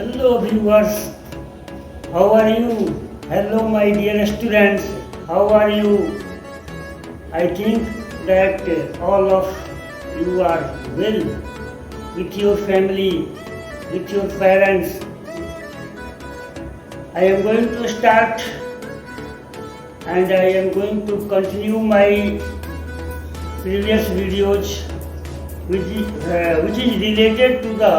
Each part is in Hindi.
Hello viewers, how are you? Hello my dear students, how are you? I think that all of you are well with your family, with your parents. I am going to start and I am going to continue my previous videos which is related to the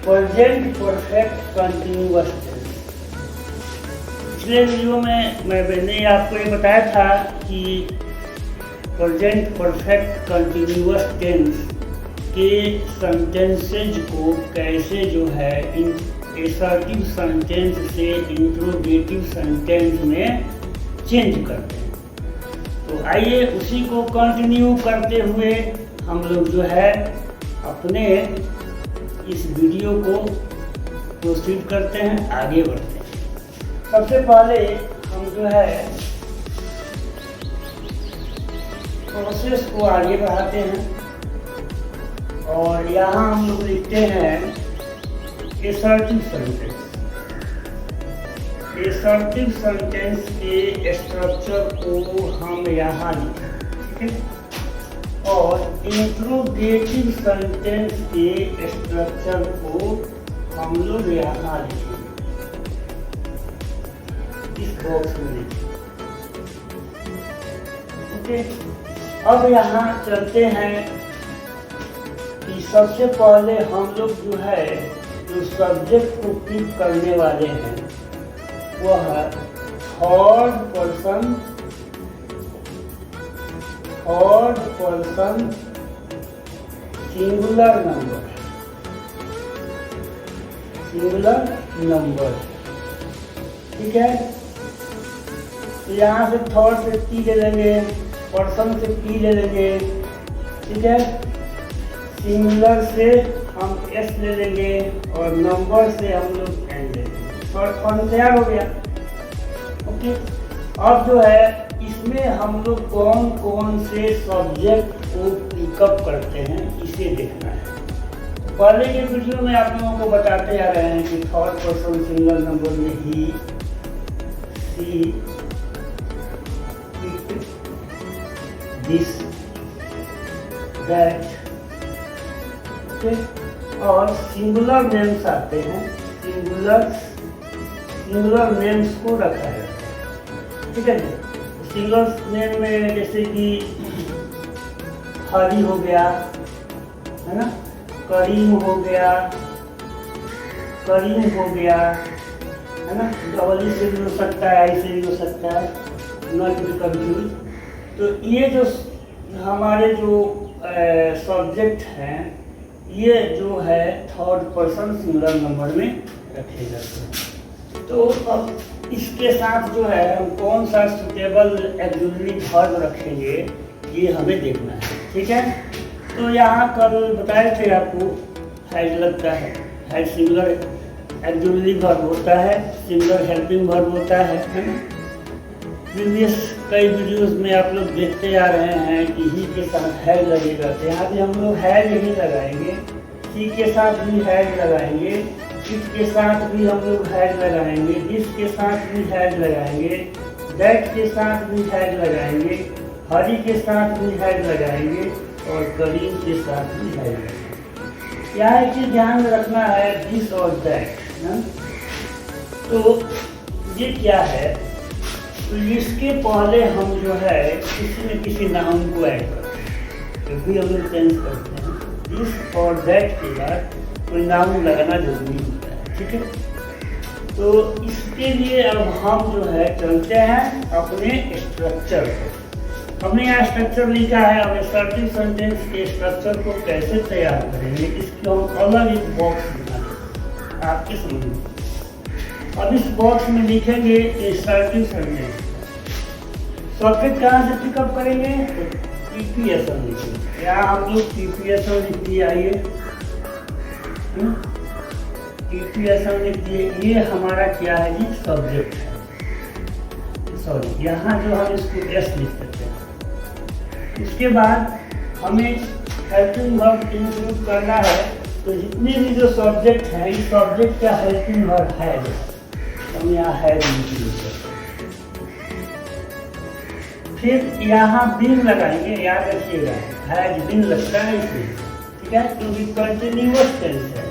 present perfect continuous tense. पिछले वीडियो में मैंने आपको ये बताया था कि प्रेजेंट परफेक्ट कंटिन्यूअस टेंस के सेंटेंसेज को कैसे जो है असर्टिव सेंटेंस से इंट्रोगेटिव सेंटेंस में चेंज करते हैं। तो आइए उसी को कंटिन्यू करते हुए हम लोग जो है अपने इस वीडियो को प्रोसीड करते हैं, आगे बढ़ते हैं। सबसे पहले हम जो है प्रोसेस को आगे बढ़ाते हैं और यहाँ हम लोग लिखते हैं असर्टिव सेंटेंस। असर्टिव सेंटेंस के स्ट्रक्चर को हम यहाँ लिखें, ठीक है। और इंट्रोगेटिव सेंटेंस के स्ट्रक्चर को हम लोग यहाँ लिखेंगे, इस बॉक्स में लिखेंगे, ओके। अब यहाँ चलते हैं कि सबसे पहले हम लोग जो है जो सब्जेक्ट को पिक करने वाले हैं वह थर्ड पर्सन सिंगुलर नंबर, ठीक है। तो यहाँ से थर्ड से पी ले लेंगे, पर्सन से पी ले लेंगे, ठीक है। सिंगुलर से हम एस ले लेंगे और नंबर से हम लोग एन ले लेंगे। शॉर्ट फॉर्म तैयार हो गया, ओके। अब जो है इसमें हम लोग कौन कौन से सब्जेक्ट को पिकअप करते हैं इसे देखना है। पहले के वीडियो में आप लोगों को बताते आ रहे हैं कि थर्ड पर्सन सिंगल नंबर में ही, सी, इट, दिस, दैट, ओके। और सिंगुलर नेम्स आते हैं, सिंगुलर नेम्स को रखा है, ठीक है। सिंगल नेम में जैसे कि हरी हो गया, है ना, करीम हो गया, है ना, डबल ई से भी हो सकता है, आई से भी हो सकता है, नॉट टू कंफ्यूज। तो ये जो हमारे जो सब्जेक्ट हैं ये जो है थर्ड पर्सन सिंगुलर नंबर में रखे जाते हैं। तो अब इसके साथ जो है हम कौन सा सुटेबल एक्सक्लूसिव वर्ब रखेंगे ये हमें देखना है, ठीक है। तो यहाँ कल बताए थे आपको हैड लगता है, हैड सिंगुलर एक्सक्लूसिव वर्ब होता है, सिंगुलर हेल्पिंग वर्ब होता है ना। प्रीवियस कई वीडियोस में आप लोग देखते आ रहे हैं कि ही के साथ हैड लगेगा, तो यहाँ भी हम लोग हैड नहीं लगाएंगे, सी के साथ भी हैड लगाएंगे, इट के साथ भी हम लोग हैड लगाएंगे, दिस के साथ भी हैड लगाएंगे, दैट के साथ भी हैड लगाएंगे, हरी के साथ भी हैड लगाएंगे और करीम के साथ भी हैड लगाएंगे। यहाँ एक चीज ध्यान में रखना है, दिस और दैट ना। तो ये क्या है, तो इसके पहले हम जो है किसी न किसी नाउन को ऐड करते हैं। जब भी हम लोग टेंस करते हैं दिस और दैट के बाद कोई नाउन लगाना जरूरी होता है, ठीक है। तो इसके लिए अब हम जो है चलते हैं अपने स्ट्रक्चर को। हमने यहाँ स्ट्रक्चर लिखा है, अब असर्टिव सेंटेंस के स्ट्रक्चर को कैसे तैयार करेंगे इसको हम अलग एक बॉक्स बनाएंगे आपके समझ में। अब इस बॉक्स में लिखेंगे असर्टिव सेंटेंस। सब्जेक्ट कहाँ से पिकअप करेंगे, टीपीएसएल लिखेंगे। यहाँ हम लोग टीपीएसएल लिख दिए, आइए टीपीएसएल लिख दिए। ये हमारा क्या है जी, सब्जेक्ट है, सॉरी यहाँ जो हम इसको एस लिख सकते हैं। इसके बाद हमें हेल्पिंग वर्ब इंक्लूड करना है तो जितने भी जो सब्जेक्ट हैं, इस सब्जेक्ट का हेल्पिंग वर्ब है, हम यहाँ है लिखेंगे। फिर यहाँ बीन लगाएंगे, याद रखिएगा हैज बीन लगता है इसमें, ठीक है, क्योंकि कंटिन्यूअस टेंस है।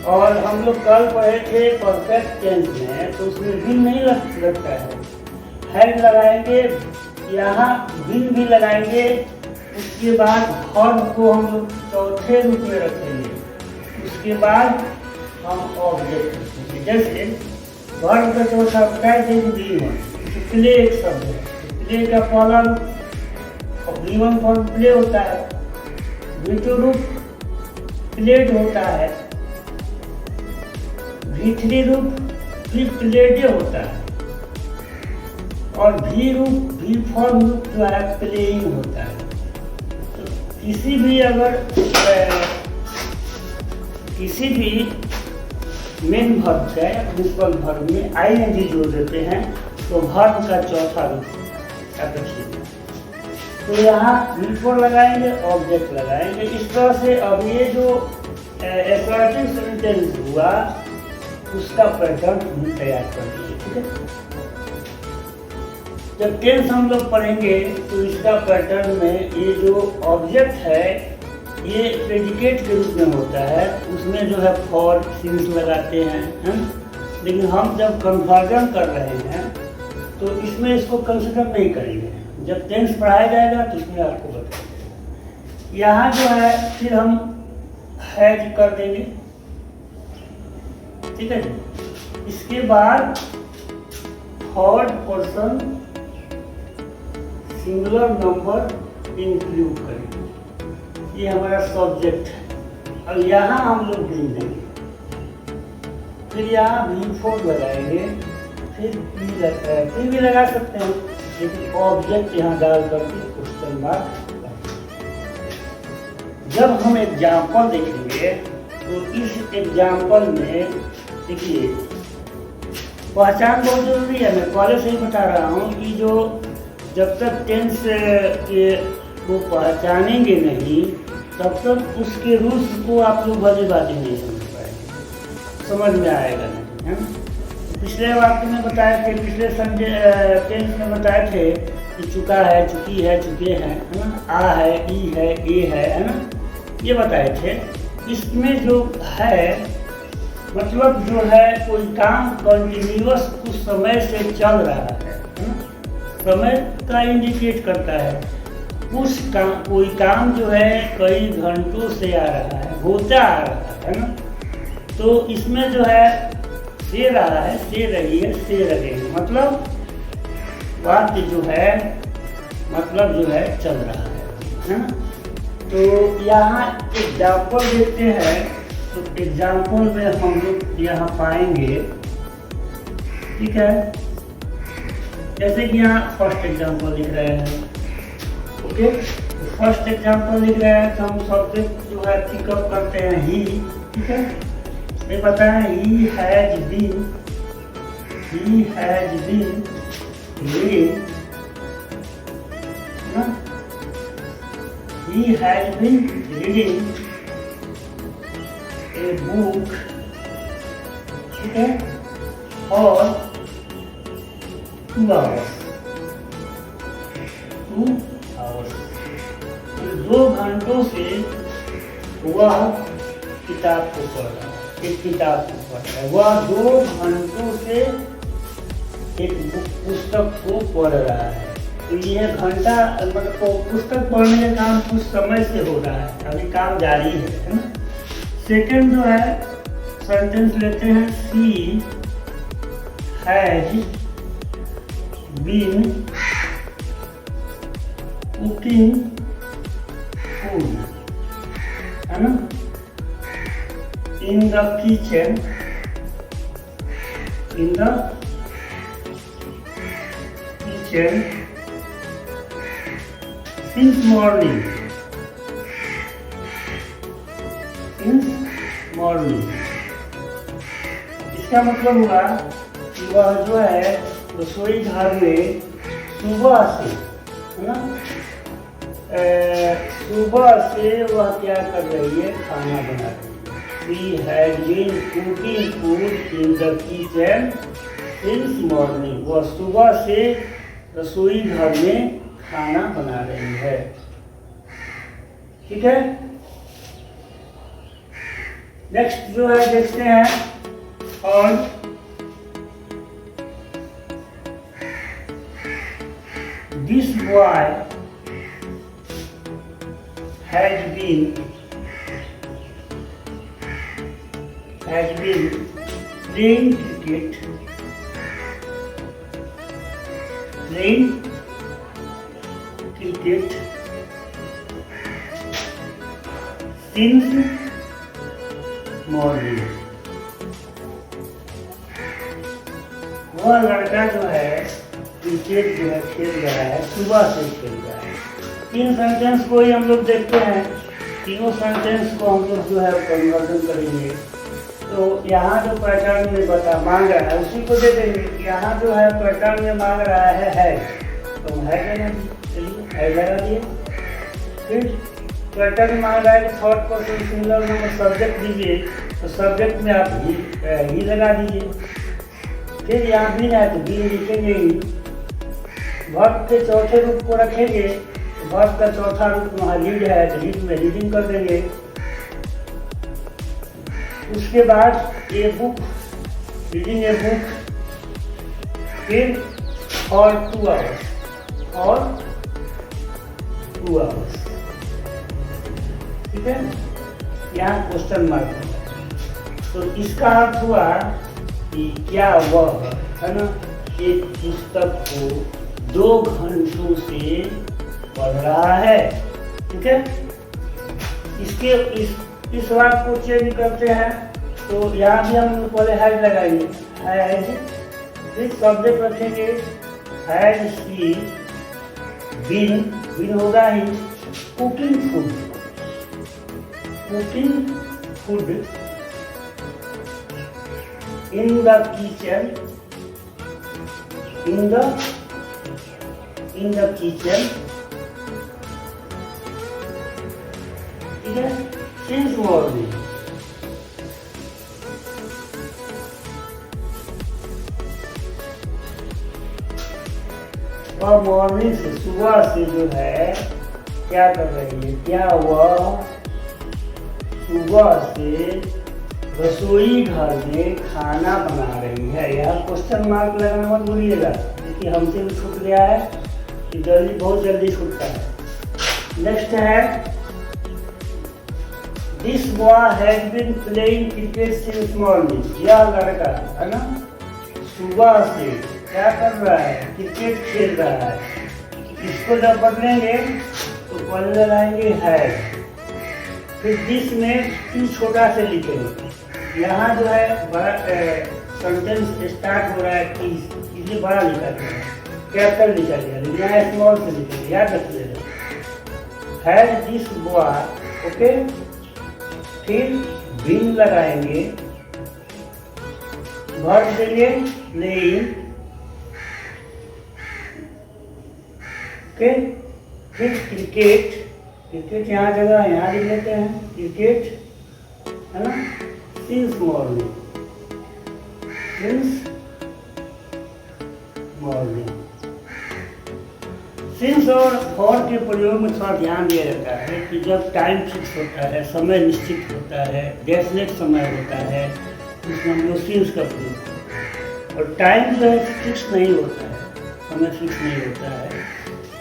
और हम लोग कल पढ़े थे परफेक्ट टेंस में, तो उसमें बीन नहीं लगता है लगाएंगे, यहाँ बीन भी लगाएंगे। उसके बाद वर्ब को हम लोग चौथे रूप में रखेंगे, उसके बाद हम ऑब्जेक्ट रखेंगे। जैसे वर्ब का चौथा बताया थे प्ले एक शब्द है, प्ले का पहला रूप बीवन फॉर्म प्ले होता है, द्वितीय रूप प्लेड होता है, भीतरी रूप भी प्लेडे होता है, और भी रूप भी फॉर्म रूप जो है प्लेइंग होता है। तो किसी भी अगर किसी भी मेन वर्ब से या प्रिंसिपल वर्ब में आईएनजी जोड़ देते हैं तो वर्ब का चौथा रूप रखिए। तो यहाँ बिफोर लगाएंगे, ऑब्जेक्ट लगाएंगे। इस तरह से अब ये जो असर्टिव सेंटेंस हुआ उसका पैटर्न हम तैयार कर लीजिए, ठीक है। जब टेंस हम लोग पढ़ेंगे तो इसका पैटर्न में ये जो ऑब्जेक्ट है ये प्रेडिकेट के रूप में होता है, उसमें जो है फॉर सिंस लगाते हैं, लेकिन हम जब कन्वर्जन कर रहे हैं तो इसमें इसको कंसिडर नहीं करेंगे। जब टेंस पढ़ाया जाएगा तो इसमें आपको बताएंगे। यहाँ जो है फिर हम हैज कर देंगे, ठीक है जी। इसके बाद third person singular number include करेंगे, ये हमारा सब्जेक्ट है। और यहाँ हम लोग बीन देंगे, फिर यहाँ भी4 लगाएंगे, फिर भी लगा सकते हैं, लेकिन ऑब्जेक्ट यहाँ डाल करके क्वेश्चन मार्क। जब हम एग्जाम्पल देखेंगे तो इस एग्जाम्पल में देखिए पहचान बहुत जरूरी है। मैं पहले से ही बता रहा हूँ कि जो जब तक टेंस के को पहचानेंगे नहीं तब तक उसके रूल्स को आप लोग भली बातें नहीं समझ पाएंगे, समझ में आएगा नहीं, है ना। पिछले वाक्य में बताए थे, पिछले टेंस में बताए थे कि चुका है, चुकी है, चुके हैं, है ना, आ है, ई है, ए है ना, ये बताए थे। इसमें जो है मतलब जो है कोई काम कंटिन्यूअस कुछ समय से चल रहा है ना, समय का इंडिकेट करता है। कुछ काम, कोई काम जो है कई घंटों से आ रहा है, होता आ रहा है ना, तो इसमें जो है से रहा है, से रही है, से रहेगी, मतलब वाक्य जो है मतलब जो है चल रहा है ना। तो यहाँ एग्जाम्पल देखते हैं, तो एग्जाम्पल में हम लोग यहाँ पाएंगे, ठीक है। जैसे कि यहाँ फर्स्ट एग्जाम्पल लिख रहे हैं, ओके, तो फर्स्ट एग्जाम्पल लिख रहे हैं तो हम सब्जेक्ट जो है पिकअप करते हैं ही, ठीक है। ये बताएं he has been reading, ना, he has been reading a book, ठीक है, और 2 hours, 2 घंटों से वह किताब को पढ़ रहा है, एक किताब को पढ़ रहा है। वह 2 घंटों से एक पुस्तक को पढ़ रहा है। तो ये घंटा मतलब पुस्तक पढ़ने का काम कुछ समय से हो रहा है, अभी काम जारी है ना। सेकंड जो है सेंटेंस लेते हैं, she has been cooking food, है ना, in the kitchen since morning, इसका मतलब हुआ कि वह जो है रसोई घर में सुबह से, है ना, सुबह से वह क्या कर रही है, खाना बना रही है। She had been cooking food in the kitchen since morning. वह सुबह से रसोई घर में खाना बना रही है। ठीक है, नेक्स्ट जो है देखते हैं, और this boy has been playing cricket since morning. वह लड़का जो है क्रिकेट जो है खेल रहा है, सुबह से खेल रहा है। 3 सेंटेंस को ही हम लोग देखते हैं, तीनों सेंटेंस को हम लोग जो है कन्वर्जन करेंगे। तो यहाँ जो पैटर्न में मांग रहा है उसी को दे देंगे। यहाँ जो है पैटर्न में मांग रहा है, तो है क्या, चलिए है लगा दिए। फिर पैटर्न मांग रहा है कि third person singular number subject दीजिए, तो सब्जेक्ट में आप ही लगा दीजिए। फिर यहाँ भी है तो बी लिखेंगे ही। वर्ब के चौथे रूप को रखेंगे, वर्ब का चौथा रूप वहाँ लीड है तो लीड में रीडिंग कर देंगे। उसके बाद a book, reading a book, फिर और 2 आवर्स, ठीक है। यहाँ क्वेश्चन मार्क है, तो इसका अर्थ हुआ कि क्या वह है ना एक पुस्तक को 2 घंटों से पढ़ रहा है, ठीक है। इसके इस वाक्य को चेंज करते हैं, तो यहाँ भी हम पहले हैज लगाएंगे, हैज, फिर सब्जेक्ट रखेंगे हैज शी बीन होगा ही cooking food in the kitchen, ठीक है, सिंस मॉर्निंग। वह मॉर्निंग से, सुबह से जो है क्या कर रही है, क्या वह सुबह से रसोई घर में खाना बना रही है। यह क्वेश्चन मार्क लगाना मत भूलिएगा, क्योंकि हमसे भी छूट गया है, जल्दी बहुत जल्दी छूटता है। नेक्स्ट है this boy has been playing cricket since morning. यह लड़का है ना सुबह से क्या कर रहा है, क्रिकेट खेल रहा है। इसको जब पकड़ेंगे तो पहले लगाएंगे है, फिर दिस में टी छोटा से लिखेंगे। यहाँ जो है बड़ा सेंटेंस स्टार्ट हो रहा है टी, इसलिए बड़ा लिखा गया, कैपिटल लिखा गया, यहाँ स्मॉल से लिखेंगे, याद रखिएगा। Has this boy, okay. फिर बीन लगाएंगे, वर्ब देंगे प्लेइंग, ओके। फिर क्रिकेट यहाँ जगह यहाँ लिख लेते हैं, क्रिकेट है ना, सिंस मॉर्निंग, सिंस और फॉर के प्रयोग में थोड़ा ध्यान दिया जाता है कि जब टाइम फिक्स होता है, समय निश्चित होता है, डेफिनेट समय होता है, उसमें हम लोग सिंस का प्रयोग करते हैं। और टाइम जो है फिक्स नहीं होता है, समय फिक्स नहीं होता है,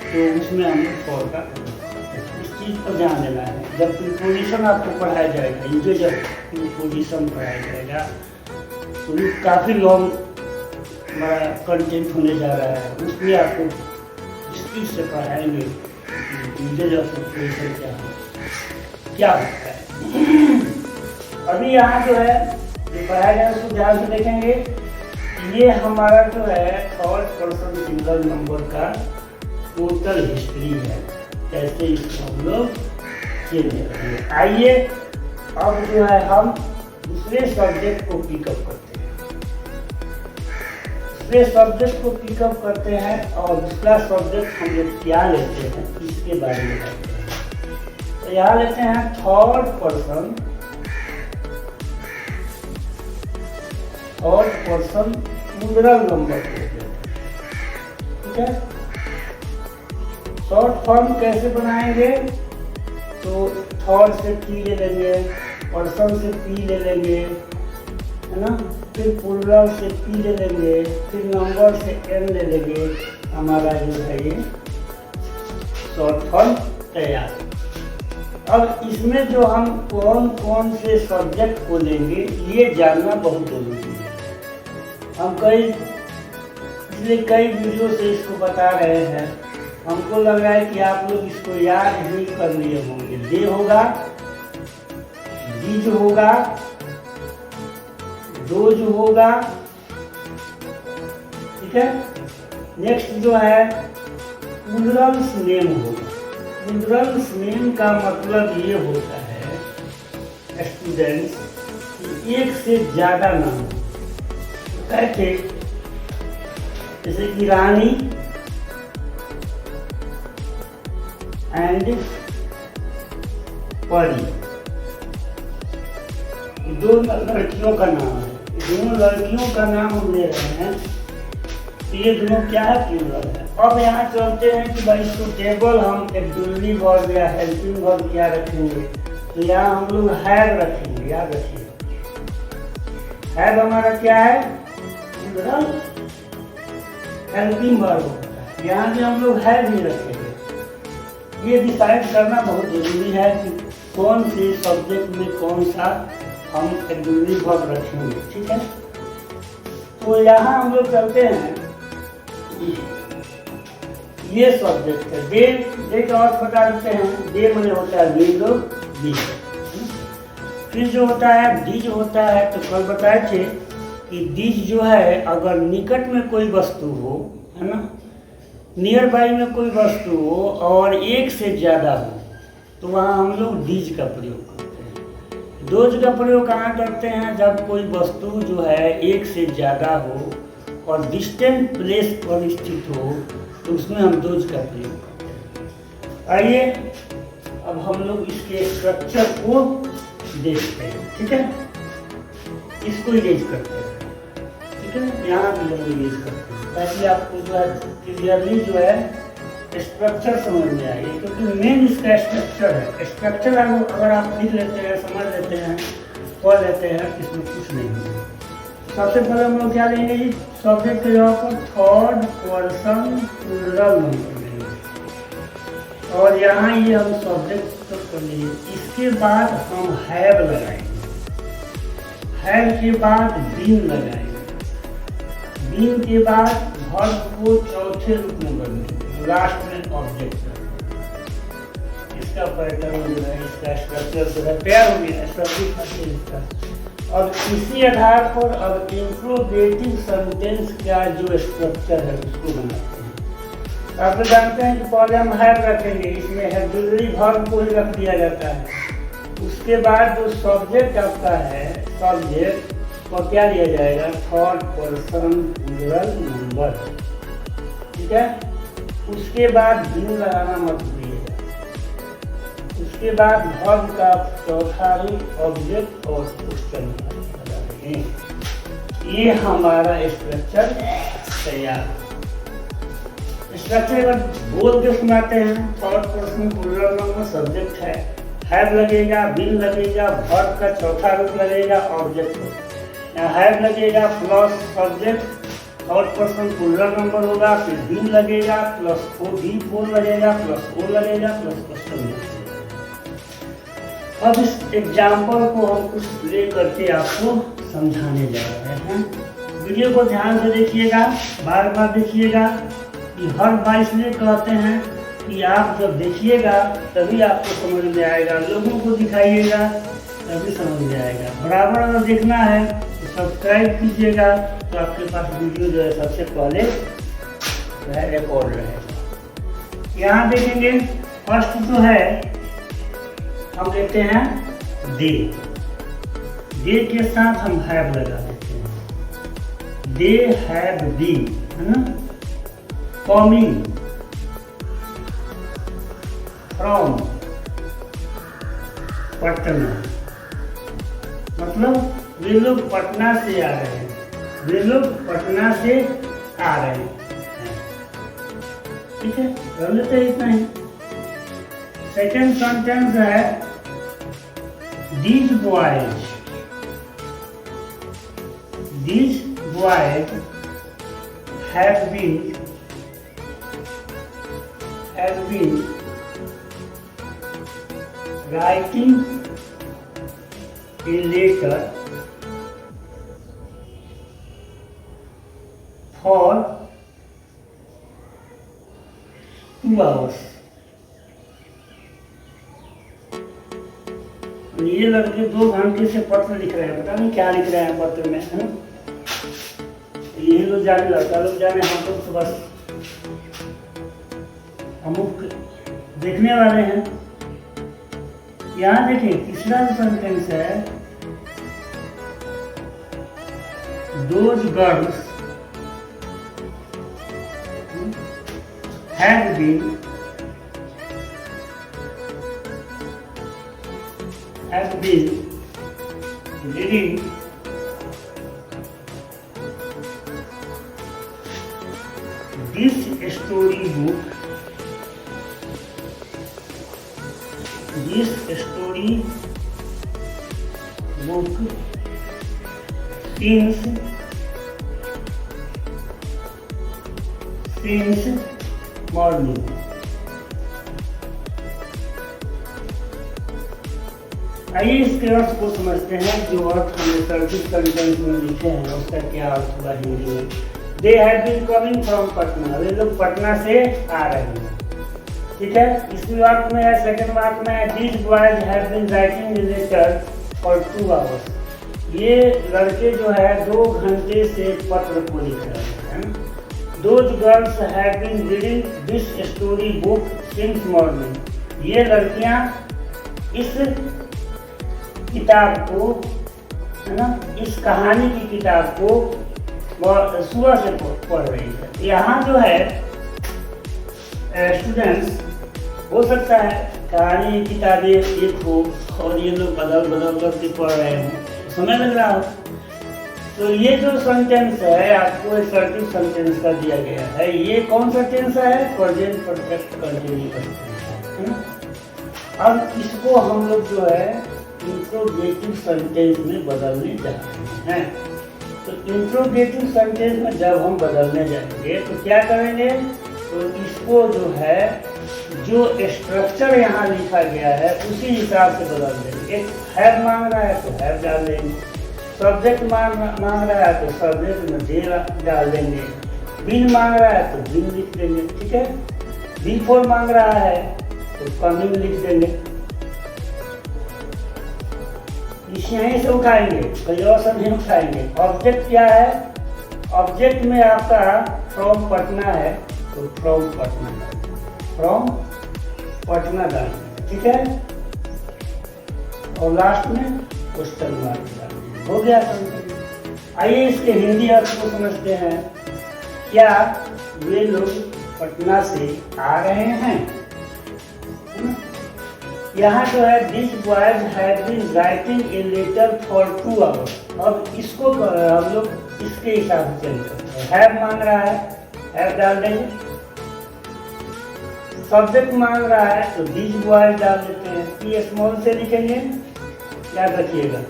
तो उसमें हम लोग फॉर का प्रयोग करते हैं। इस चीज़ पर ध्यान देना है। जब प्रीपोजिशन आपको पढ़ाया जाएगा, इनके जब प्रीपोजिशन पढ़ाया जाएगा तो काफ़ी लॉन्ग बड़ा कंटेंट होने जा रहा है, उसमें आपको स्पीड से पढ़ाएंगे यूजेज ऑफ प्रीपोजिशन क्या होता है। अभी यहाँ जो है जो पढ़ाया जाए उसको ध्यान से देखेंगे। ये हमारा जो है थर्ड पर्सन सिंगल नंबर का टोटल हिस्ट्री है, कैसे इसको हम लोग चेंज करेंगे। आइए अब जो है हम दूसरे सब्जेक्ट को पिकअप करते हैं। दूसरे सब्जेक्ट को पिकअप करते हैं और दूसरा सब्जेक्ट हम लोग क्या लेते हैं इसके बारे में बताते हैं। तो यहाँ लेते हैं थर्ड पर्सन प्लूरल नंबर को लेते हैं। ठीक है, शॉर्ट फॉर्म कैसे बनाएंगे? तो थर्ड से पी ले लेंगे, पर्सन से पी ले लेंगे, है ना, फिर प्लूरल से पी ले लेंगे, फिर नंबर से एन ले लेंगे। हमारा जो है ये शॉर्ट फॉर्म तैयार। अब इसमें जो हम कौन कौन से सब्जेक्ट को लेंगे ये जानना बहुत जरूरी है। हम पिछले कई वीडियो से इसको बता रहे हैं। हमको लग रहा है कि आप लोग इसको याद ही कर लिए होंगे। डे होगा, बीज होगा, डोज होगा। ठीक है, नेक्स्ट जो है प्लूरल्स नेम होगा। प्लूरल्स नेम का मतलब ये होता है स्टूडेंट्स कि एक से ज्यादा नाम कैसे, जैसे कि रानी एंड परी, दो लड़कियों का नाम है। दोनों लड़कियों का नाम हम ले रहे हैं, तो ये दोनों क्या है? प्लूरल है। अब यहाँ चलते हैं कि भाई सुटेबल हम एक्सक्लूसिव वर्ब या हेल्पिंग वर्ब क्या रखेंगे? तो यहाँ हम लोग हैव रखेंगे। याद रखिए, हैव हमारा क्या है? प्लूरल हेल्पिंग वर्ब होता है। यहाँ भी हम लोग हैव ही रखेंगे। ये डिसाइड करना बहुत जरूरी है कि कौन से सब्जेक्ट में कौन सा हम एक्सक्लूसिव वर्ब रखेंगे। ठीक है, तो यहाँ हम लोग चलते हैं। ये सब्जेक्ट है डे। डे का अर्थ बता देते हैं। डे मैंने होता है विंडो, बीच। फिर जो होता है डीज होता है। तो कल बताए थे कि डीज जो है अगर निकट में कोई वस्तु हो, है ना, नियर बाई में कोई वस्तु हो और एक से ज़्यादा हो, तो वहाँ हम लोग डीज का प्रयोग करते हैं। डोज का प्रयोग कहाँ करते हैं? जब कोई वस्तु जो है एक से ज़्यादा हो और डिस्टेंट प्लेस पर स्थित हो, तो उसमें हम डोज का प्रयोग करते हैं। आइए अब हम लोग इसके स्ट्रक्चर को देखते हैं। ठीक है, इसको यूज करते हैं। ठीक है, यहाँ भी हम यूज करते हैं ताकि आपको जो है क्लियरली जो है स्ट्रक्चर समझ में आए, क्योंकि मेन इसका स्ट्रक्चर है। स्ट्रक्चर अगर आप लिख लेते हैं, समझ लेते हैं, पढ़ लेते हैं, इसमें कुछ नहीं है। सबसे पहले हम लोग क्या लेंगे? सब्जेक्ट के जगह पर थर्ड पर्सन प्लूरल नंबर लेंगे और यहाँ ये हम सब्जेक्ट कर लेंगे। इसके बाद हम हैव लगाएंगे। हैव के बाद बीन लगाएंगे। बीन के बाद वर्ब को चौथे रूप में बदलेंगे, लास्ट में ऑब्जेक्ट। इसका पैटर्न जो है, इसका स्ट्रक्चर जो है तैयार हो गया। स्ट्रक्चर और इसी आधार पर अब इंट्रोगेटिव सेंटेंस का जो स्ट्रक्चर है उसको बनाते हैं। आप तो जानते हैं कि पहले हम हैव रखेंगे, इसमें ऑक्सिलरी वर्ब को ही रख दिया जाता है। उसके बाद जो सब्जेक्ट आपका है, सब्जेक्ट को क्या लिया जाएगा? Third person plural number. ठीक है, उसके बाद बीन लगाना मत भूलिएगा। उसके बाद वर्ब का चौथा रूप ऑब्जेक्ट और क्वेश्चन लगा देंगे। ये हमारा स्ट्रक्चर तैयार। स्ट्रक्चर अगर बोल के सुनाते हैं, third person plural number subject है, हैव लगेगा, बीन लगेगा, वर्ब का चौथा रूप लगेगा, ऑब्जेक्ट हैव लगेगा plus subject, third person plural number होगा, फिर बीन लगेगा प्लस फोर लगेगा प्लस ओ लगेगा प्लस क्वेश्चन लगेगा। अब इस एग्जाम्पल को हम कुछ ले करके आपको समझाने जा रहे हैं। वीडियो को ध्यान से देखिएगा, बार बार देखिएगा। कि हर बार इसलिए कहते हैं कि आप जब देखिएगा तभी आपको समझ में आएगा, लोगों को दिखाइएगा तभी समझ में आएगा। बराबर अगर देखना है तो सब्सक्राइब कीजिएगा, तो आपके पास वीडियो जो है सबसे पहले रिकॉर्ड रहेगा। यहाँ देखेंगे फर्स्ट जो है हम लेते हैं डे। डे के साथ हम हैव लगा देते हैं। दे हैव बीन, है ना, कमिंग फ्रॉम पटना, मतलब वे लोग पटना से आ रहे हैं, वे लोग पटना से आ रहे हैं। ठीक है, कर लेते हैं इतना ही। सेकेंड सेंटेंस है these boys have been writing a letter for 2 hours। ये लड़के 2 घंटे से पत्र लिख रहे हैं, पता नहीं क्या लिख रहे हैं पत्र में, है ना। यही लोग जाने, लड़का लोग जाने, हम लोग तो बस हम लोग देखने वाले हैं। यहाँ देखिए तीसरा सेंटेंस है those girls have been reading this story book since morning। आइए इसके अर्थ को समझते हैं। जो अर्थ हमने सर्विस सेंटेंस में लिखे हैं उसका क्या अर्थ हुआ हिंदी में। They have been coming from Patna, वे लोग पटना से आ रहे हैं। ठीक है, इसी वाक्य में है, सेकंड वाक्य में है these boys have been writing a letter for 2 hours. ये लड़के जो है 2 घंटे से पत्र को लिख रहे हैं। Those girls have been reading this story book since morning. ये लड़कियां इस किताब को, है ना, इस कहानी की किताब को सुबह से पढ़ रही है। यहाँ जो है स्टूडेंट्स, हो सकता है कहानी किताबें एक हो और ये लोग बदल बदल करके पढ़ रहे हों, समय लग रहा हो। तो ये जो सेंटेंस है आपको एक सर्टिव सेंटेंस का दिया गया है। ये कौन सा टेंस है? प्रेजेंट परफेक्ट कंटिन्यूअस टेंस है ना। अब इसको हम लोग जो है इंट्रोगेटिव सेंटेंस में बदलने जा रहे हैं। तो इंट्रोगेटिव सेंटेंस में जब हम बदलने जाएंगे तो क्या करेंगे? तो इसको जो है, जो स्ट्रक्चर यहाँ लिखा गया है उसी हिसाब से बदल देंगे। एक हैव मांग रहा है तो हैव डाल देंगे, सब्जेक्ट मांग रहा है तो सब्जेक्ट में दे डाल देंगे, बिन मांग रहा है तो बिन लिख देंगे। ठीक है, बिफोर मांग रहा है तो कमिंग लिख देंगे। इस यहीं से उठाएंगे, कहीं और से नहीं उठाएंगे। ऑब्जेक्ट क्या है? ऑब्जेक्ट में आपका फ्रॉम पटना है तो फ्रॉम पटना डालेंगे। ठीक है, और लास्ट में क्वेश्चन मार्क डालेंगे। हो गया समझ। आइए इसके हिंदी अर्थ को समझते हैं। क्या वे लोग पटना से आ रहे हैं? यहाँ जो है this boys have been writing a letter for 2 hours. अब इसको हम लोग इसके हिसाब से चेंज करते हैं। हैव मांग रहा है, हैव डाल देंगे। सब्जेक्ट मांग रहा है तो दिस बॉयज डाल देते हैं, पी स्मॉल से लिखेंगे, याद रखिएगा।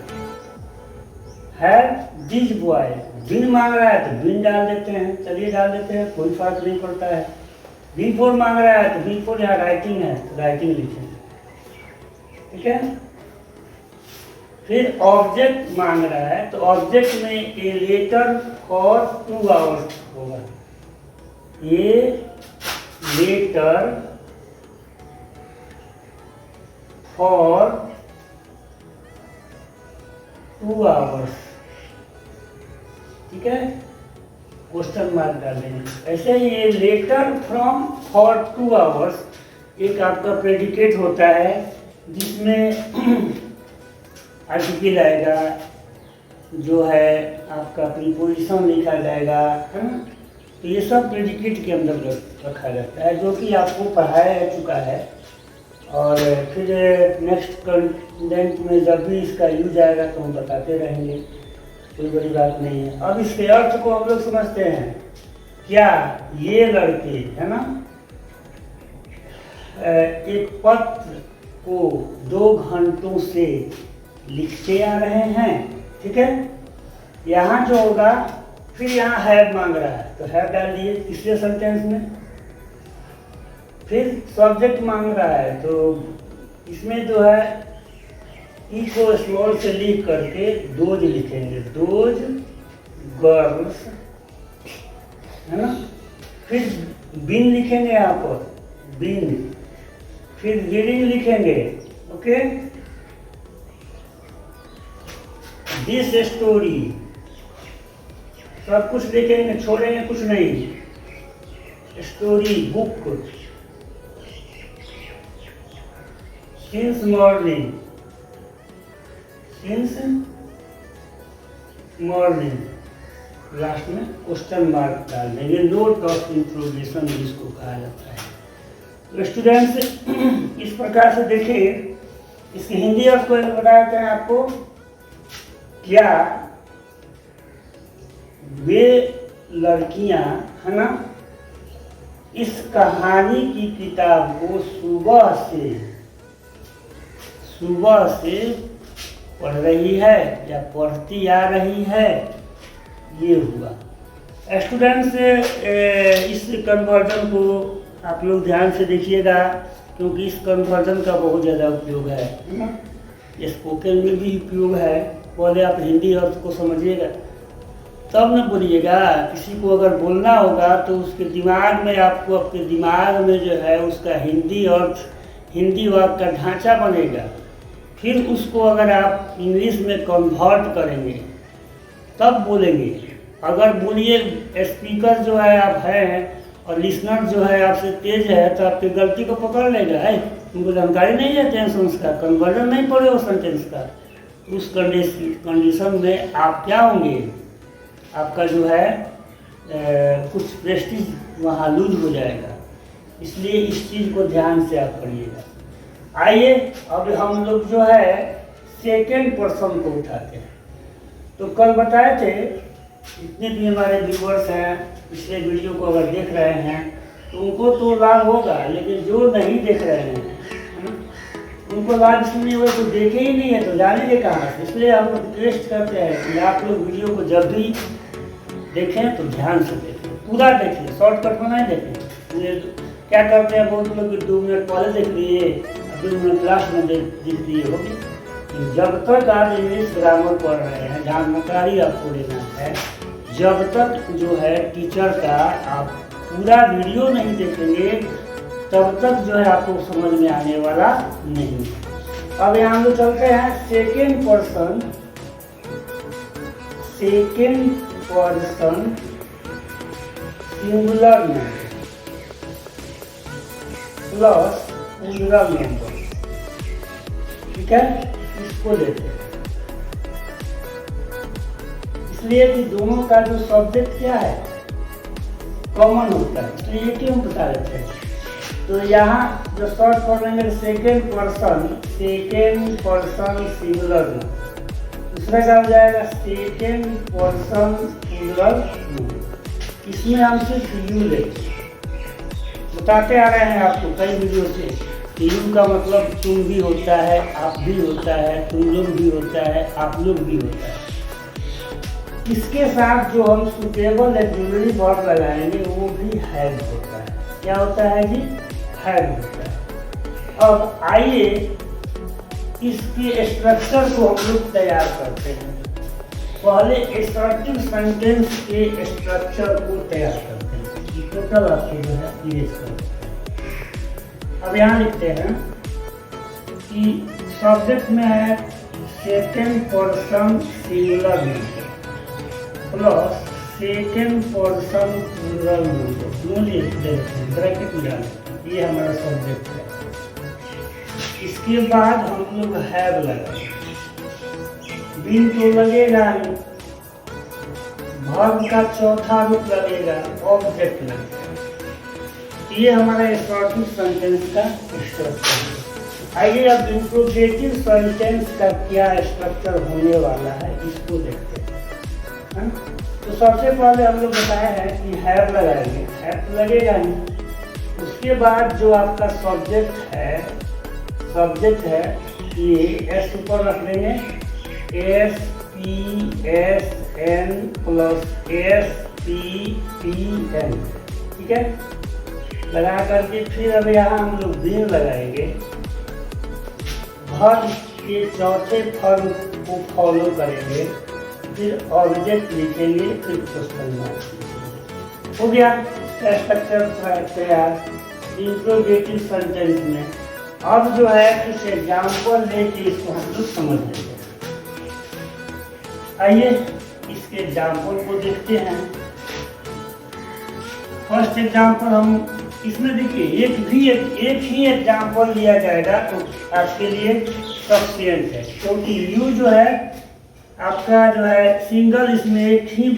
Have this boys. बिन मांग रहा है तो बिन डाल देते हैं, चलिए डाल देते हैं, कोई फर्क नहीं पड़ता है। बिफोर मांग रहा है तो बिफोर, यहाँ राइटिंग है तो राइटिंग लिखेंगे। ठीक है, फिर ऑब्जेक्ट मांग रहा है तो ऑब्जेक्ट में ए लेटर फॉर 2 आवर्स होगा। ये लेटर फॉर 2 आवर्स। ठीक है, क्वेश्चन मार्क डालेंगे। ऐसे ही ये लेटर फ्रॉम फॉर 2 आवर्स एक आपका प्रेडिकेट होता है जिसमें आर्टिकल आएगा, जो है आपका प्रीपोजिशन लिखा जाएगा, है ना। तो ये सब प्रेडिकेट के अंदर रखा जाता है, जो कि आपको पढ़ाया जा चुका है। और फिर नेक्स्ट कंटेंट में जब भी इसका यूज आएगा तो हम बताते रहेंगे, कोई बड़ी बात नहीं है। अब इसके अर्थ को हम लोग समझते हैं। क्या ये लड़के, है ना, एक पत्र को 2 घंटों से लिखते आ रहे हैं, ठीक है। यहाँ जो होगा, फिर यहाँ हैव मांग रहा है तो हैव डाल दिए तीसरे सेंटेंस में। फिर सब्जेक्ट मांग रहा है तो इसमें जो है ई को स्मॉल से लिख करके दोज लिखेंगे, दोज गर्ल्स, है ना। फिर बिन लिखेंगे यहाँ पर, बिन। फिर रीडिंग लिखेंगे, ओके। दिस स्टोरी, सब कुछ लिखेंगे, छोड़ेंगे कुछ नहीं। Story book, since morning, since morning, last में क्वेश्चन मार्क डाल देंगे। नोट ऑफ इंट्रोगेशन जिसको कहा जाता है। तो स्टूडेंट्स इस प्रकार से देखिए, इसकी हिंदी अर्थ को बता देते हैं आपको। क्या वे लड़कियां, है ना, इस कहानी की किताब को सुबह से पढ़ रही है या पढ़ती आ रही है, ये हुआ। स्टूडेंट्स इस कन्वर्जन को आप लोग ध्यान से देखिएगा, क्योंकि इस कन्वर्जन का बहुत ज़्यादा उपयोग है ना। स्पोकन में भी उपयोग है। पहले आप हिंदी अर्थ को समझिएगा, तब न बोलिएगा। किसी को अगर बोलना होगा तो उसके दिमाग में, आपको आपके दिमाग में जो है उसका हिंदी अर्थ, हिंदी वाक्य का ढांचा बनेगा। फिर उसको अगर आप इंग्लिश में कन्वर्ट करेंगे तब बोलेंगे। अगर बोलिए, स्पीकर जो है आप हैं और लिसनर जो है आपसे तेज है तो आपकी गलती को पकड़ लेगा। है उनको जानकारी नहीं है टेंसेंस का, कन्वर्जन नहीं पड़े वो सेंटेंस का। उस कंडीशन में आप क्या होंगे, आपका जो है कुछ प्रेस्टीज वहाँ लूज हो जाएगा। इसलिए इस चीज़ को ध्यान से आप पढ़िएगा। आइए अब हम लोग जो है सेकेंड पर्सन को उठाते हैं। तो कल बताए थे, जितने भी हमारे व्यूअर्स हैं पिछले वीडियो को अगर देख रहे हैं तो उनको तो लाभ होगा, लेकिन जो नहीं देख रहे हैं उनको लाभ इसलिए हुआ तो देखे ही नहीं है तो जानेंगे कहाँ से। इसलिए हम लोग रिक्वेस्ट करते हैं कि आप लोग वीडियो को जब भी देखें तो ध्यान से देखें, पूरा देखें, शॉर्टकट में नहीं देखें। क्या करते हैं बहुत लोग 2 मिनट पहले देख लिए, 2 मिनट लास्ट में देख लिए होगी। जब तक आप इंग्लिश ग्रामर पढ़ रहे हैं, जानकारी आपको लेना है, जब तक जो है टीचर का आप पूरा वीडियो नहीं देखेंगे तब तक जो है आपको समझ में आने वाला नहीं। अब यहाँ हम लोग चलते हैं second person singular number plus singular number, ठीक है। इसको लेते हैं इसलिए कि दोनों का जो सब्जेक्ट क्या है, कॉमन होता है। तो ये क्यों बता देते हैं, तो यहाँ जो शॉर्ट कर लेंगे सेकेंड पर्सन सिंगुलर नंबर, दूसरा क्या हो जाएगा सेकेंड पर्सन सिंगुलर नंबर। इसमें हम सिर्फ यू लेंगे, बताते आ रहे हैं आपको कई वीडियो से कि यू का मतलब तुम भी होता है, आप भी होता है, तुम लोग भी होता है, आप लोग भी होता है। इसके साथ जो हम सुटेबल एक्सिलरी वर्ब लगाएंगे वो भी हैव होता है। क्या होता है जी, हैव होता है। अब आइए इसके स्ट्रक्चर को हम लोग तैयार करते हैं। पहले एसर्टिव सेंटेंस के स्ट्रक्चर को तैयार करते हैं। टोटल आपके जो है इरेज करते हैं। अब यहाँ लिखते हैं कि सब्जेक्ट में है second person singular number plus second person plural number, bracket में डालें, ये हमारा सब्जेक्ट है। इसके बाद हम लोग हैव लगाएंगे, बीन तो लगेगा ही, वर्ब का चौथा रूप लगेगा, ऑब्जेक्ट लगेगा। ये हमारा स्टार्टिंग सेंटेंस का स्ट्रक्चर है। आइए अब इंट्रोगेटिव सेंटेंस का क्या स्ट्रक्चर होने वाला है इसको देखते हैं। तो सबसे पहले हम लोग बताए हैं कि हैव लगाएंगे, हैव तो लगेगा नहीं। उसके बाद जो आपका सब्जेक्ट है ये एस ऊपर रख देंगे, S P S N plus S P P N, ठीक है। लगा करके फिर अब यहाँ हम लोग बीन लगाएंगे, वर्ब के चौथे फॉर्म को फॉलो करेंगे, फिर ऑब्जेक्ट लिखेंगे, फिर क्वेश्चन मार्क। हो गया स्ट्रक्चर तैयार इंट्रोगेटिव सेंटेंस में। अब जो है कुछ एग्जाम्पल लेके इसको हम लोग समझ लेंगे। आइए इसके एग्जाम्पल को देखते हैं। फर्स्ट एग्जाम्पल हम इसमें देखिए एक ही एग्जाम्पल लिया जाएगा तो आपके लिए सफिशिएंट है, क्योंकि यू जो है आपका जो है सिंगल, इसमें एक ही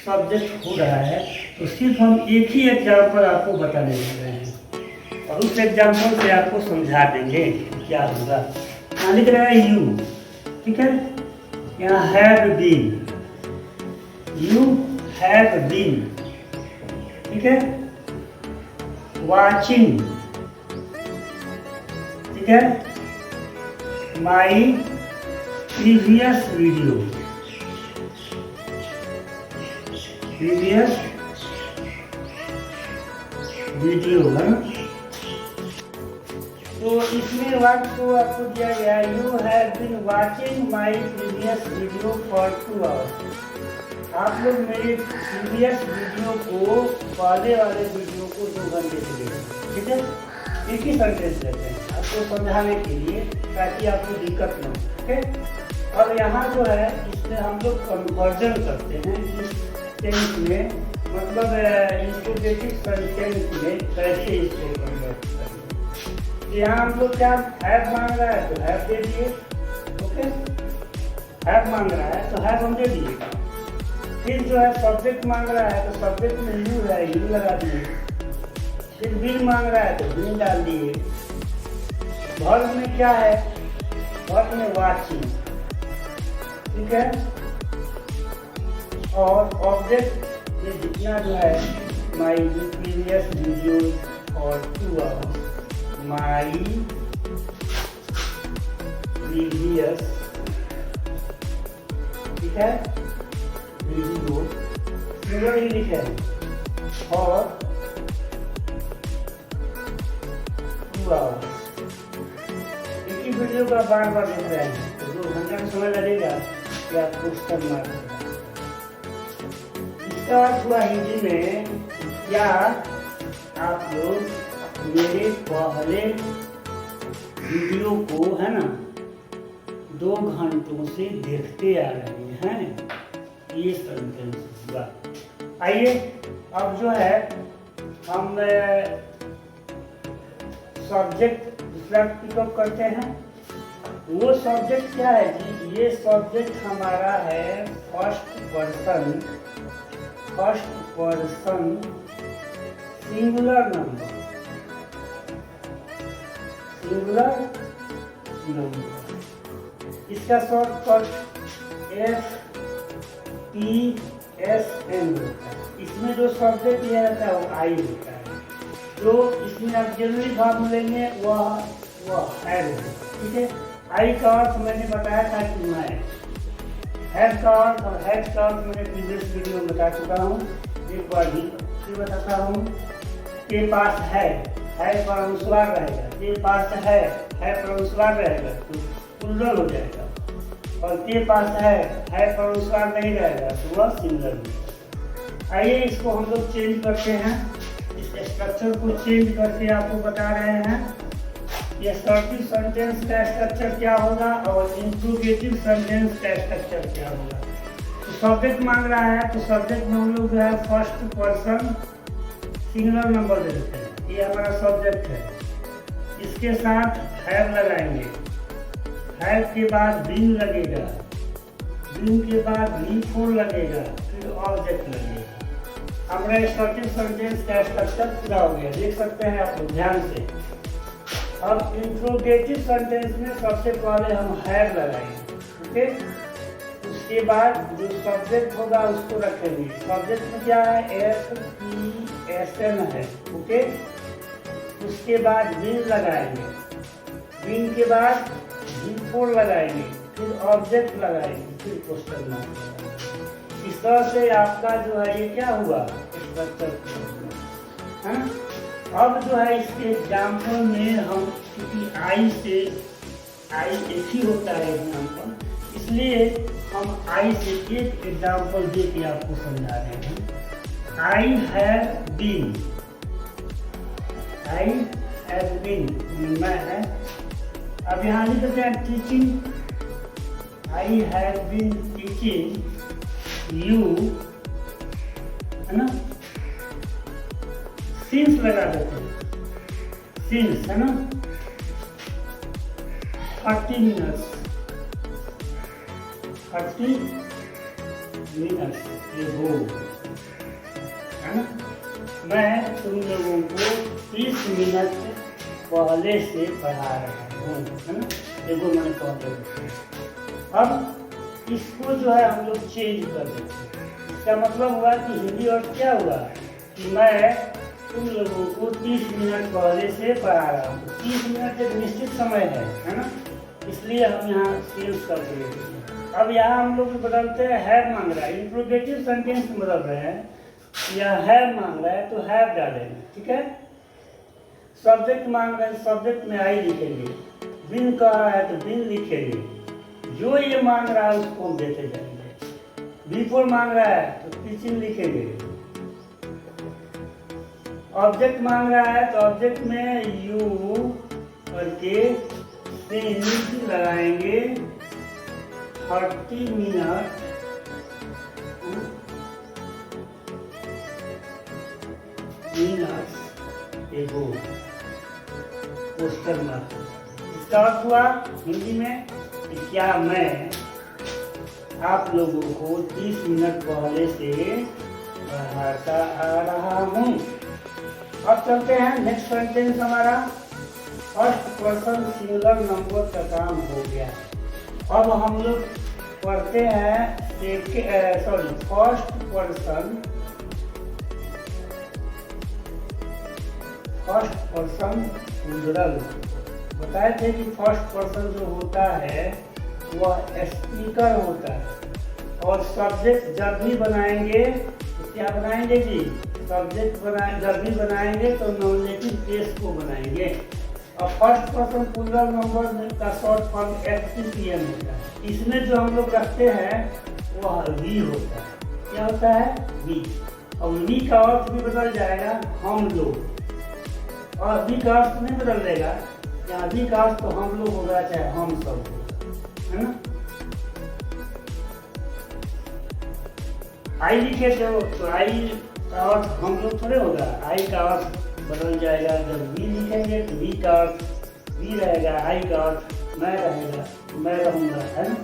सब्जेक्ट हो रहा है, तो सिर्फ हम एक ही एग्जाम्पल आपको बताने लग रहे हैं और उस एग्जाम्पल से आपको समझा देंगे क्या होगा। यहाँ लिख रहा है यू, ठीक है, यहाँ have been, you have been, ठीक है, वाचिंग, ठीक है, माई प्रीवियस वीडियो है ना। तो इसमें वाक्य को आपको दिया गया, you have been watching my previous video for 2 hours. आप लोग मेरे प्रीवियस वीडियो को, पहले वाले वीडियो को 2 घंटे से देखें, ठीक है। एक ही सेंटेंस लेते हैं आपको समझाने के लिए, ताकि आपको दिक्कत न हो, ठीक है। अब यहाँ जो है इसमें हम लोग कन्वर्जन करते हैं इस टेंस में, मतलब इंट्रोगेटिव सेंटेंस में कैसे इसको कन्वर्ट करेंगे। यहाँ हम लोग क्या हैव मांग रहा है तो हैव दे दिए, ओके, हैव मांग रहा है तो हैव हम दे दिए। फिर जो है सब्जेक्ट मांग रहा है तो सब्जेक्ट में यू है, यू लगा दिए। फिर बीन मांग रहा है तो बीन डाल दिए। वर्ब में क्या है, वर्ब में वाचिंग, ठीक है। और ऑब्जेक्ट में जितना जो है माई प्रीवियस वीडियो और 2 आवर्स, माई प्रीवियस, ठीक है, वीडियो सिंगल ही लिखे हैं, और 2 आवर्स। एक ही वीडियो का बार देख रहे हैं तो 2 घंटे में समय लगेगा कि आप क्वेश्चन मार्क। इसका अर्थ हुआ हिंदी में, क्या आप लोग मेरे पहले वीडियो को है ना 2 घंटों से देखते आ रहे हैं, ये सेंटेंस हुआ। आइए अब जो है हम सब्जेक्ट दूसरा पिकअप करते हैं। वो सब्जेक्ट क्या है जी, ये सब्जेक्ट हमारा है फर्स्ट पर्सन सिंगुलर नंबर, इसका शॉर्ट कट FPSN होता है। इसमें जो सब्जेक्ट लिया जाता है वो आई होता है, तो इसमें आप जनरली फॉर्म लेंगे वह हैव, ठीक है। आई का अर्थ मैंने बताया था कि मैं, हैव का अर्थ और हैज का अर्थ मैंने प्रीवियस वीडियो में बता चुका हूँ, एक बार भी फिर बताता हूँ। के पास है पर अनुस्वार रहेगा, के पास है पर अनुस्वार रहेगा तो प्लूरल हो जाएगा, और के पास है पर अनुस्वार नहीं रहेगा तो वह सिंगुलर होगा। आइए इसको हम लोग चेंज करते हैं, इस स्ट्रक्चर को चेंज करके आपको बता रहे हैं ये असर्टिव सेंटेंस का स्ट्रक्चर क्या होगा और इंट्रोगेटिव सेंटेंस का स्ट्रक्चर क्या होगा। तो सब्जेक्ट मांग रहा है तो सब्जेक्ट में हम लोग जो है फर्स्ट पर्सन सिंगुलर नंबर दे देते हैं, ये हमारा सब्जेक्ट है। इसके साथ हैव लगाएंगे, हैव के बाद बीन लगेगा, बिन के बाद V4 लगेगा, फिर ऑब्जेक्ट लगेगा। हमारा स्टार्टिंग सेंटेंस का स्ट्रक्चर पूरा हो गया, देख सकते हैं आप लोग ध्यान से। अब इंट्रोगेटिव सेंटेंस में सबसे पहले हम हैव लगाएंगे, ओके। उसके बाद जो सब्जेक्ट होगा उसको रखेंगे। सब्जेक्ट में क्या है, SPSN है, ओके। उसके बाद बिन लगाएंगे, बिन के बाद V4 लगाएंगे, फिर ऑब्जेक्ट लगाएंगे, फिर क्वेश्चन मार्क लगाएंगे। इस तरह से आपका जो है ये क्या हुआ, स्ट्रक्चर है ना। अब जो है इसके एग्जाम्पल में हम, क्योंकि आई एक ही होता है एग्जाम्पल, इसलिए हम आई से एक एग्जाम्पल दे के आपको समझा रहे हैं। I have been, I have been मैं है। अब यहाँ लिख देते हैं teaching, I have been teaching you, है ना। सिंस लगा देते हैं, सिंस है ना, 30 मिनट्स, 30 मिनट्स एगो, है ना। मैं तुम लोगों को 30 मिनट पहले से पढ़ा रहा हूँ, है ना। एगो मैंने पहले। अब इसको जो है हम लोग चेंज कर देते हैं। इसका मतलब हुआ कि हिंदी अर्थ क्या हुआ कि मैं तुम लोगों को 30 मिनट पहले से पढ़ा रहा हूँ। 30 मिनट एक निश्चित समय है ना, इसलिए हम यहाँ सेल्स कर देते हैं। अब यहाँ हम लोग बदलते हैं, हैव मांग रहा है, इंट्रोगेटिव सेंटेंस में बदल रहे हैं, या हैव मांग रहा है तो हैव डालेंगे, ठीक है। सब्जेक्ट मांग रहे हैं, सब्जेक्ट में आई लिखेंगे, बिन कह रहा है तो बिन लिखेंगे, जो ये मांग रहा है उसको हम देते जाएंगे। V4 मांग रहा है तो टीचिंग लिखेंगे, ऑब्जेक्ट मांग रहा है तो ऑब्जेक्ट में यू करके सिंस लगाएंगे, 30 मिनट एगो, क्वेश्चन मार्क। इसका अर्थ हुआ हिंदी में कि क्या मैं आप लोगों को 30 मिनट पहले से पढ़ाता आ रहा हूँ। अब चलते हैं नेक्स्ट सेंटेंस हमारा, फर्स्ट पर्सन सिंगुलर नंबर का काम हो गया। अब हम लोग पढ़ते हैं फर्स्ट पर्सन प्लूरल। बताए थे कि फर्स्ट पर्सन जो होता है वह स्पीकर होता है, और सब्जेक्ट जब भी बनाएंगे तो क्या बनाएंगे जी, सब्जेक्ट जब भी बनाएंगे तो नॉमिनेटिव केस को बनाएंगे। और फर्स्ट पर्सन प्लूरल नंबर का शॉर्ट फॉर्म FPPN होता है। इसमें जो हम लोग रखते हैं वह वी होता है। क्या होता है, वी। और वी का अर्थ भी बदल जाएगा, हम लोग, और वी का अर्थ नहीं बदल देगा, यहाँ वी का अर्थ तो हम लोग होगा चाहे हम सब, है ना। आई लिखे तो आई का अर्थ हम लोग थोड़े होगा, आई का अर्थ बदल जाएगा। जब वी लिखेंगे तो वी का अर्थ वी रहेगा, आई का अर्थ मैं रहेगा, मैं रहूँगा, है ना।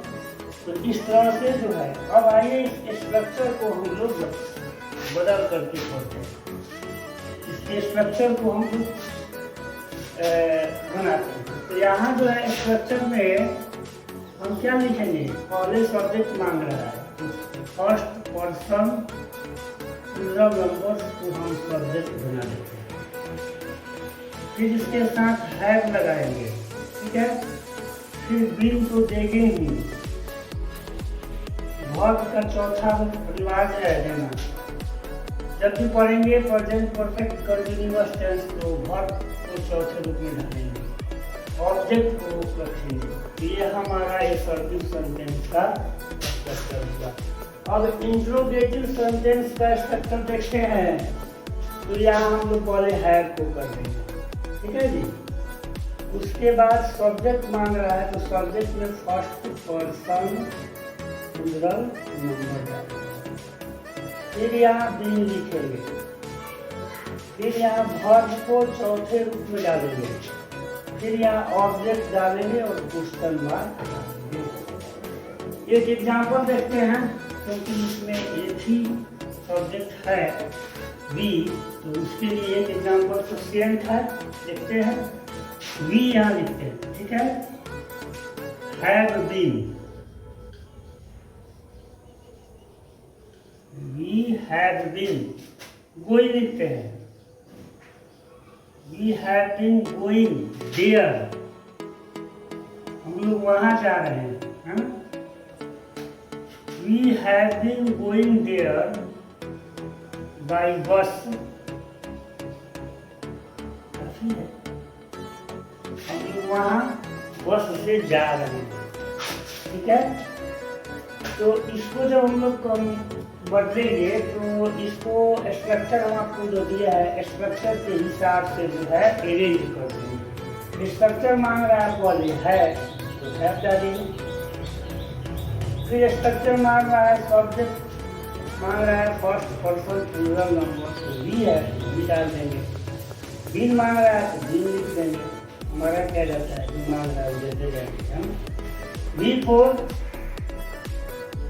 तो इस तरह से जो है, अब आइए इस स्ट्रक्चर को हम लोग बदल करके पढ़ते हैं। इसके स्ट्रक्चर को हम लोग बनाते हैं। तो यहाँ जो है स्ट्रक्चर में हम क्या लिखेंगे, पहले सब्जेक्ट मांग रहा है, फर्स्ट पर्सन प्लूरल नंबर को हम सब्जेक्ट बना देते हैं, फिर इसके साथ हैव लगाएंगे, ठीक है। फिर बिन तो देंगे ही, वर्ब का चौथा रिवाज है देना। जब भी पढ़ेंगे प्रेजेंट परफेक्ट कंटिन्यूअस टेंस तो वर्ब को चौथे रूप में डालेंगे, ऑब्जेक्ट को रखेंगे। ये हमारा असर्टिव सेंटेंस का स्ट्रक्चर हुआ। अब इंट्रोगेटिव सेंटेंस का स्ट्रक्चर देखते हैं, तो यहाँ हम लोग पहले हैव को कर देंगे, ठीक है जी। उसके बाद सब्जेक्ट मांग रहा है तो सब्जेक्ट में फर्स्ट पर्सन प्लूरल नंबर डालेंगे, फिर यहाँ बिन लिखेंगे, फिर यहाँ वर्ब को चौथे रूप में डालेंगे, फिर यहाँ ऑब्जेक्ट डालेंगे और क्वेश्चन मार्क डालेंगे। एक एग्जाम्पल देखते हैं, क्योंकि इसमें एक ही सब्जेक्ट है बी, तो उसके लिए एक एग्जाम्पल क्वेश्चन है, देखते हैं। वी यहाँ लिखते हैं, ठीक है। Have been, we have been, going लिखते हैं, we have been going there, हम लोग वहां जा रहे हैं, है ना। We have been going there by bus, हम लोग वहां बस से जा रहे हैं, ठीक है। तो इसको जब हम लोग बदलेंगे तो इसको स्ट्रक्चर हम आपको जो दिया है, स्ट्रक्चर के हिसाब से जो है अरेंज कर देंगे। स्ट्रक्चर मांग रहा है पहले है तो हैव डालेंगे, फिर स्ट्रक्चर मांग रहा है सब्जेक्ट, मांग रहा है फर्स्ट पर्सन प्लूरल नंबर, तो वी है तो वी डाल देंगे। बीन मांग रहा है तो बीन लिख देंगे, हमारा क्या जाता है, बीन मांग रहा है देते जाएंगे हम।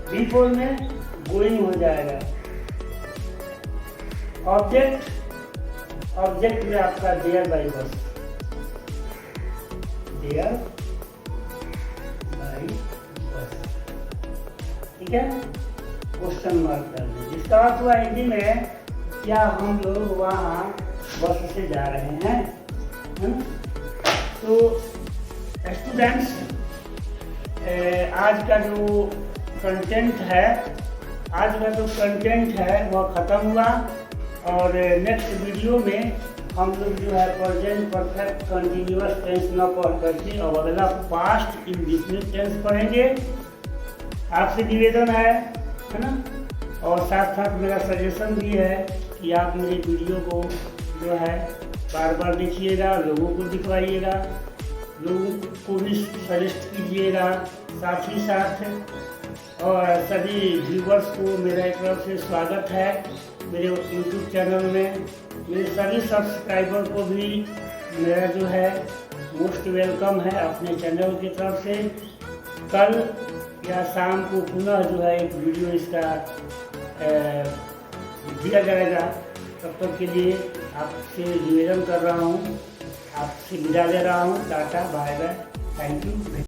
बी4 में गोइंग हो जाएगा। ऑब्जेक्ट में आपका there by bus, there by bus, ठीक है। क्वेश्चन मार्क कर दें, जिसका अर्थ हुआ हिंदी में क्या हम लोग वहाँ बस से जा रहे हैं, है ना। तो स्टूडेंट्स, आज का जो कंटेंट है वह ख़त्म हुआ, और नेक्स्ट वीडियो में हम लोग जो है प्रेजेंट परफेक्ट कंटिन्यूअस टेंस न पढ़ करके अब अगला पास्ट इंडेफिनिट टेंस पढ़ेंगे। आपसे निवेदन है ना, और साथ साथ मेरा सजेशन भी है कि आप मेरे वीडियो को जो है बार बार देखिएगा, लोगों को दिखवाइएगा, लोगों को भी सजेस्ट कीजिएगा, साथ ही साथ और सभी व्यूवर्स को मेरा एक तरफ से स्वागत है मेरे यूट्यूब चैनल में। मेरे सभी सब्सक्राइबर को भी मेरा जो है मोस्ट वेलकम है अपने चैनल की तरफ से। कल या शाम को पुनः जो है एक वीडियो इसका दिया जाएगा। तब तक के लिए आपसे निवेदन कर रहा हूँ, आपसे विदा ले रहा हूँ। Tata, bye bye, thank you.